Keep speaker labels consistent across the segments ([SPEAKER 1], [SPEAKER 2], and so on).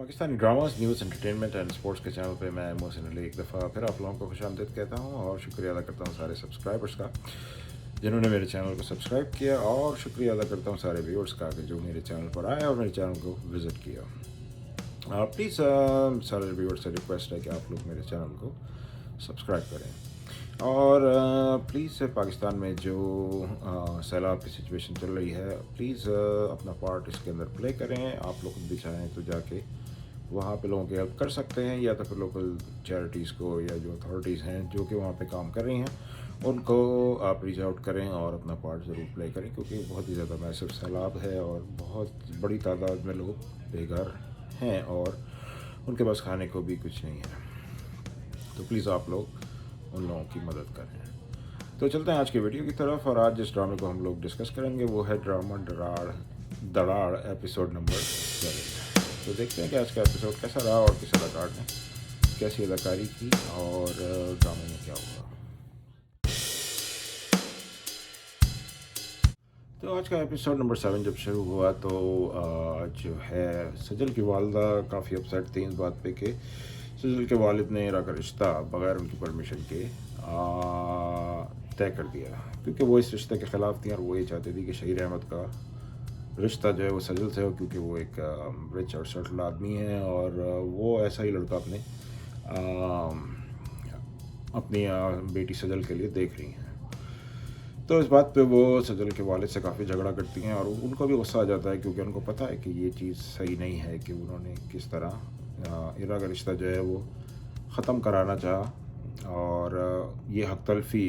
[SPEAKER 1] Pakistani dramas news entertainment and sports के channel पे मैं मोहसिन अली एक दफ़ा फिर आप लोगों को खुशामदीद कहता हूँ और शुक्रिया अदा करता हूँ सारे सब्सक्राइबर्स का जिन्होंने मेरे चैनल को सब्सक्राइब किया, और शुक्रिया अदा करता हूँ सारे व्यूअर्स का कि जो मेरे चैनल पर आए और मेरे चैनल को विज़िट किया। प्लीज़ सारे व्यूअर्स से रिक्वेस्ट है कि आप लोग मेरे चैनल को सब्सक्राइब करें, और प्लीज़ पाकिस्तान में जो सैलाब की सिचुएशन चल रही है, प्लीज़ अपना पार्ट इसके अंदर प्ले करें। आप लोग भी चाहें तो जाके वहाँ पे लोगों की हेल्प कर सकते हैं, या तो फिर लोकल चैरिटीज़ को या जो अथॉरिटीज़ हैं जो कि वहाँ पे काम कर रही हैं उनको आप रीच आउट करें और अपना पार्ट ज़रूर प्ले करें, क्योंकि बहुत ही ज़्यादा मैसिव सैलाब है और बहुत बड़ी तादाद में लोग बेघर हैं और उनके पास खाने को भी कुछ नहीं है। तो प्लीज़ आप लोग उन लोगों की मदद करें। तो चलते हैं आज की वीडियो की तरफ, और आज जिस ड्रामे को हम लोग डिस्कस करेंगे वो है ड्रामा दराड़ दराड़ एपिसोड नंबर 7। तो देखते हैं कि आज का एपिसोड कैसा रहा और किस अदाकार ने कैसी अदाकारी की और ड्रामे में क्या हुआ। तो आज का एपिसोड नंबर 7 जब शुरू हुआ तो जो है सजल की वालदा काफ़ी अपसेट थी इस बात पे कि सजल के वालिद ने इरा का रिश्ता बग़ैर उनकी परमिशन के तय कर दिया, क्योंकि वो इस रिश्ते के ख़िलाफ़ थी और वो ये चाहती थी कि शहीर अहमद का रिश्ता जो है वो सजल से हो, क्योंकि वो एक रिच और सेटल्ड आदमी है और वो ऐसा ही लड़का अपनी बेटी सजल के लिए देख रही हैं। तो इस बात पे वो सजल के वालिद से काफ़ी झगड़ा करती हैं और उनको भी गुस्सा आ जाता है, क्योंकि उनको पता है कि ये चीज़ सही नहीं है कि उन्होंने किस तरह इरा का रिश्ता जो है वो ख़त्म कराना चाहा, और ये हक तलफ़ी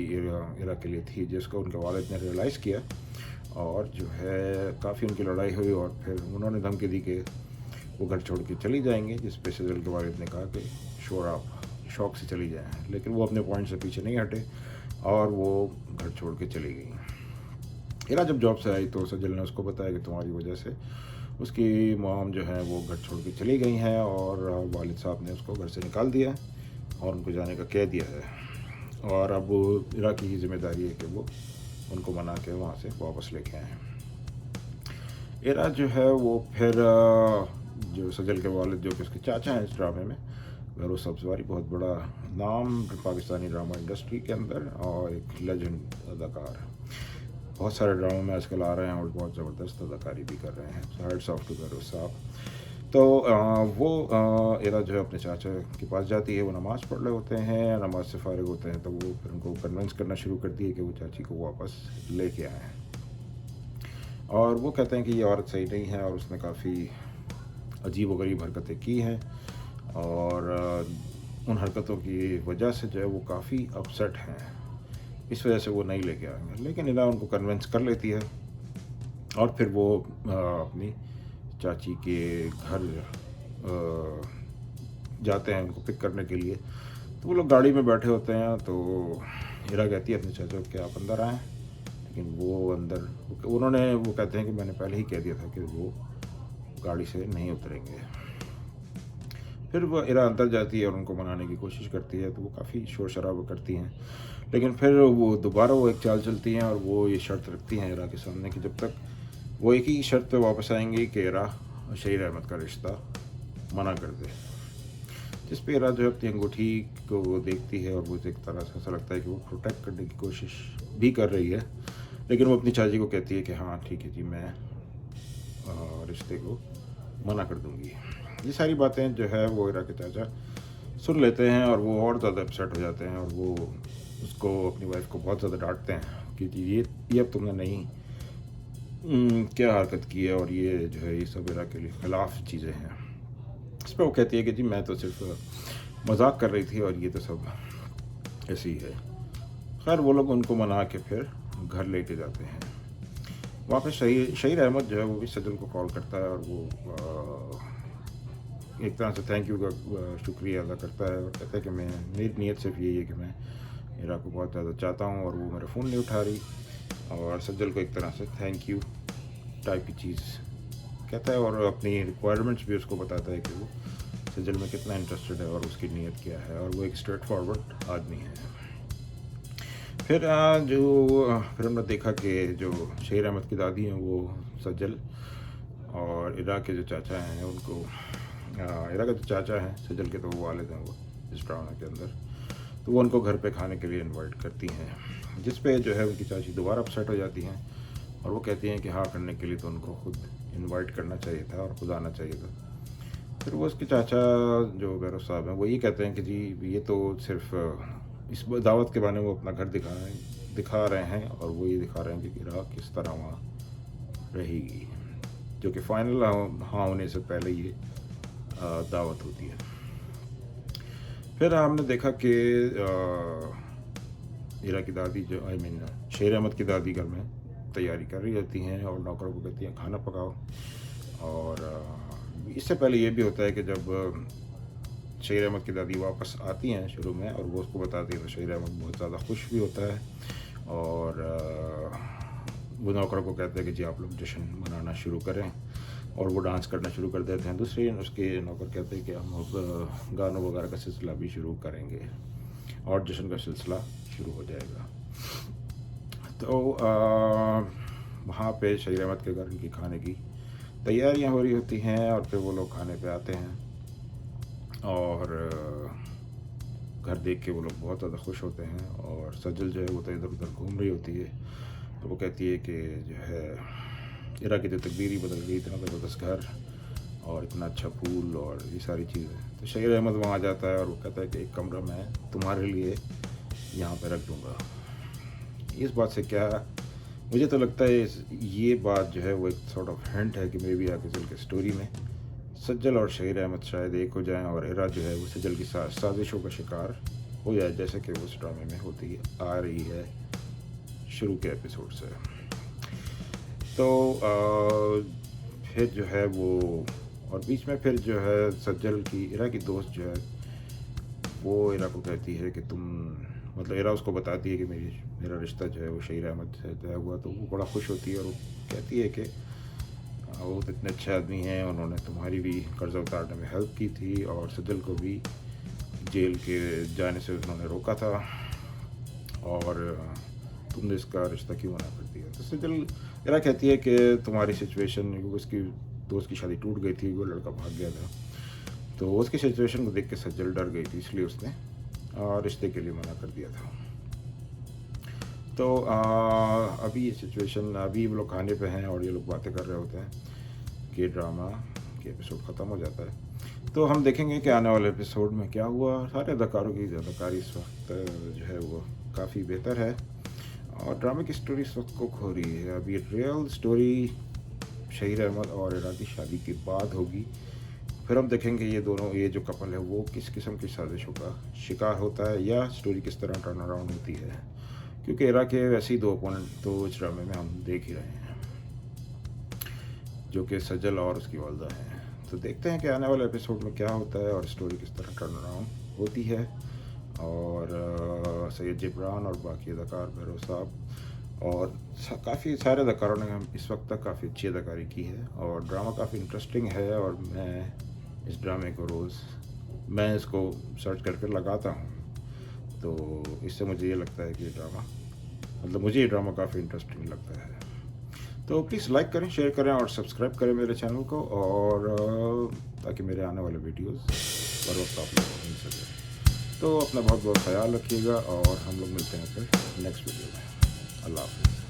[SPEAKER 1] इरा के लिए थी जिसको उनके वालिद ने रियलाइज़ किया, और जो है काफ़ी उनकी लड़ाई हुई और फिर उन्होंने धमकी दी कि वो घर छोड़ के चली जाएंगे, जिस पे सजल के वालिद ने कहा कि शोर आप शौक़ से चली जाएं, लेकिन वो अपने पॉइंट से पीछे नहीं हटे और वो घर छोड़ के चली गई। इरा जब जॉब से आई तो सजल ने उसको बताया कि तुम्हारी वजह से उसकी मॉम जो है वो घर छोड़ के चली गई हैं, और वालिद साहब ने उसको घर से निकाल दिया और उनको जाने का कह दिया है, और अब इरा की ही जिम्मेदारी है कि वो उनको मना के वहाँ से वापस लेके आए। इरा जो है वो फिर जो सजल के वालिद जो कि उसके चाचा हैं इस ड्रामे में, गौरव सब्ज़वारी, बहुत बड़ा नाम पाकिस्तानी ड्रामा इंडस्ट्री के अंदर और एक लेजेंड अदाकार, बहुत सारे ड्रामों में आजकल आ रहे हैं और बहुत ज़बरदस्त अदाकारी भी कर रहे हैं। हैट्स ऑफ टू गौरव साहब। तो वो इरा जो है अपने चाचा के पास जाती है, वो नमाज़ पढ़ रहे होते हैं, नमाज से फारिग होते हैं, तो वो फिर उनको कन्विंस करना शुरू करती है कि वो चाची को वापस लेके आए, और वो कहते हैं कि ये औरत सही नहीं है और उसने काफ़ी अजीब व गरीब हरकतें की हैं, और उन हरकतों की वजह से जो है वो काफ़ी अपसेट हैं, इस वजह से वो नहीं लेके आएंगे। लेकिन इरा उनको कन्विंस कर लेती है और फिर वो अपनी चाची के घर जाते हैं उनको पिक करने के लिए। तो वो लोग गाड़ी में बैठे होते हैं, तो इरा कहती है अपने चाचा को कि आप अंदर आएँ, लेकिन वो अंदर वो कहते हैं कि मैंने पहले ही कह दिया था कि वो गाड़ी से नहीं उतरेंगे। फिर वो इरा अंदर जाती है और उनको मनाने की कोशिश करती है, तो वो काफ़ी शोर शराबा करती हैं, लेकिन फिर वो दोबारा वो एक चाल चलती हैं और वो ये शर्त रखती हैं इरा के सामने कि जब तक वो एक ही शर्त पे वापस आएंगी कि इरा शहीर अहमद का रिश्ता मना कर दे, जिस पे इरा जो है अपनी अंगूठी को वो देखती है और वो एक तरह से ऐसा लगता है कि वो प्रोटेक्ट करने की कोशिश भी कर रही है, लेकिन वो अपनी चाची को कहती है कि हाँ ठीक है जी, मैं रिश्ते को मना कर दूँगी। ये सारी बातें जो है वो इरा के चाचा सुन लेते हैं और वो और ज़्यादा अपसेट हो जाते हैं, और वो उसको अपनी वाइफ को बहुत ज़्यादा डांटते हैं कि ये अब तुमने नहीं क्या हरकत की है, और ये जो है ये सब इरा के लिए ख़िलाफ़ चीज़ें हैं। इस पर वो कहती है कि जी मैं तो सिर्फ मजाक कर रही थी और ये तो सब ऐसे ही है। खैर वो लोग उनको मना के फिर घर लेके जाते हैं। वहाँ पे शहीर अहमद जो है वो भी सजल को कॉल करता है और वो एक तरह से थैंक यू का शुक्रिया अदा करता है और कहता है कि मेरी नीयत सिर्फ यही है कि मैं इरा को बहुत ज़्यादा चाहता हूँ और वो मेरा फ़ोन नहीं उठा रही, और सज्जल को एक तरह से थैंक यू टाइप की चीज़ कहता है और अपनी रिक्वायरमेंट्स भी उसको बताता है कि वो सज्जल में कितना इंटरेस्टेड है और उसकी नीयत क्या है, और वो एक स्ट्रेट फॉरवर्ड आदमी है। फिर हमने देखा कि जो शहीर अहमद की दादी हैं वो सज्जल और इरा के जो चाचा हैं उनको इरा का जो चाचा हैं सजल के, तो वो वालिद हैं वो इस ड्रामा के अंदर, तो वो उनको घर पे खाने के लिए इनवाइट करती हैं, जिस पे जो है उनकी चाची दोबारा अपसेट हो जाती हैं और वो कहती हैं कि हाँ करने के लिए तो उनको खुद इनवाइट करना चाहिए था और खुद आना चाहिए था। फिर वो उसके चाचा जो भैरव साहब हैं वो ये कहते हैं कि जी ये तो सिर्फ इस दावत के बहाने वो अपना घर दिखा रहे हैं और वो ये दिखा रहे हैं कि इरा किस तरह वहाँ रहेगी, जो कि फाइनल हाँ होने से पहले ये दावत होती है। फिर हमने देखा कि इरा की दादी जो शेर अहमद की दादी घर में तैयारी कर रही होती हैं और नौकरों को कहती हैं खाना पकाओ। और इससे पहले ये भी होता है कि जब शेर अहमद की दादी वापस आती हैं शुरू में और वो उसको बताती है तो शेर अहमद बहुत ज़्यादा खुश भी होता है और वो नौकरों को कहते हैं कि जी आप लोग जश्न मनाना शुरू करें और वो डांस करना शुरू कर देते हैं। दूसरे उसके नौकर कहते हैं कि हम अब गानों वगैरह का सिलसिला भी शुरू करेंगे और जश्न का सिलसिला शुरू हो जाएगा। तो वहाँ पे शेर अहमद के घर की खाने की तैयारियाँ हो रही होती हैं और फिर वो लोग खाने पे आते हैं और घर देख के वो लोग बहुत ज़्यादा खुश होते हैं और सजल जो है वो तो इधर उधर घूम रही होती है। तो वो कहती है कि जो है इरा की तो तकदीर ही बदल गई, इतना ज़बरदस्त घर और इतना अच्छा पूल और ये सारी चीज़ें। तो शेर अहमद वहाँ जाता है और वो कहता है कि एक कमरा मैं तुम्हारे लिए यहाँ पे रख दूँगा। इस बात से क्या मुझे तो लगता है ये बात जो है वो एक सॉर्ट ऑफ हिंट है कि मे भी आगे चल के स्टोरी में सज्जल और शेर अहमद शायद एक हो जाएं और इरा जो है वो सज्जल की साजिशों का शिकार हो जाए, जैसे कि उस ड्रामे में होती आ रही है शुरू के एपिसोड से। तो फिर जो है वो और बीच में फिर जो है सज्जल की इरा की दोस्त जो है वो इरा को कहती है कि तुम मतलब इरा उसको बताती है कि मेरा रिश्ता जो है वो शेर अहमद से तय हुआ। तो वो बड़ा खुश होती है और वो कहती है कि वो तो इतने अच्छे आदमी हैं, उन्होंने तुम्हारी भी कर्ज़ा उतारने में हेल्प की थी और सज्जल को भी जेल के जाने से उन्होंने रोका था और तुमने इसका रिश्ता क्यों मना कर दिया। तो सज्जल इरा कहती है कि तुम्हारी सिचुएशन, उसकी दोस्त की शादी टूट गई थी, वो लड़का भाग गया था, तो उसकी सिचुएशन को देख के सज्जल डर गई थी, इसलिए उसने रिश्ते के लिए मना कर दिया था। तो अभी ये सिचुएशन, अभी वो लोग खाने पे हैं और ये लोग बातें कर रहे होते हैं कि ड्रामा के एपिसोड ख़त्म हो जाता है। तो हम देखेंगे कि आने वाले एपिसोड में क्या हुआ। सारे अदाकारों की अदाकारी इस वक्त जो है वो काफ़ी बेहतर है और ड्रामे की स्टोरी इस वक्त को खो रही है। अभी रियल स्टोरी शेर अहमद और इरा की शादी के बाद होगी। फिर हम देखेंगे ये जो कपल है वो किस किस्म की साजिशों का शिकार होता है या स्टोरी किस तरह टर्न अराउंड होती है, क्योंकि इरा के वैसे ही दो अपोनेंट तो इस ड्रामे में हम देख ही रहे हैं, जो कि सजल और उसकी वालदा हैं। तो देखते हैं कि आने वाले एपिसोड में क्या होता है और स्टोरी किस तरह टर्न अराउंड होती है। और सैयद जिब्रान और बाकी अदाकार भैरव साहब और काफ़ी सारे अदाकारों ने इस वक्त तक काफ़ी अच्छी अदाकारी की है और ड्रामा काफ़ी इंटरेस्टिंग है और मैं इस ड्रामे को मैं इसको सर्च करके लगाता हूँ। तो इससे मुझे ये लगता है कि मुझे ये ड्रामा काफ़ी इंटरेस्टिंग लगता है। तो प्लीज़ लाइक करें, शेयर करें और सब्सक्राइब करें मेरे चैनल को और ताकि मेरे आने वाले वीडियोस बर वक्त आप लोगों को मिल सके। तो अपना बहुत बहुत ख्याल रखिएगा और हम लोग मिलते हैं फिर नेक्स्ट वीडियो में। अल्लाह हाफ़िज़।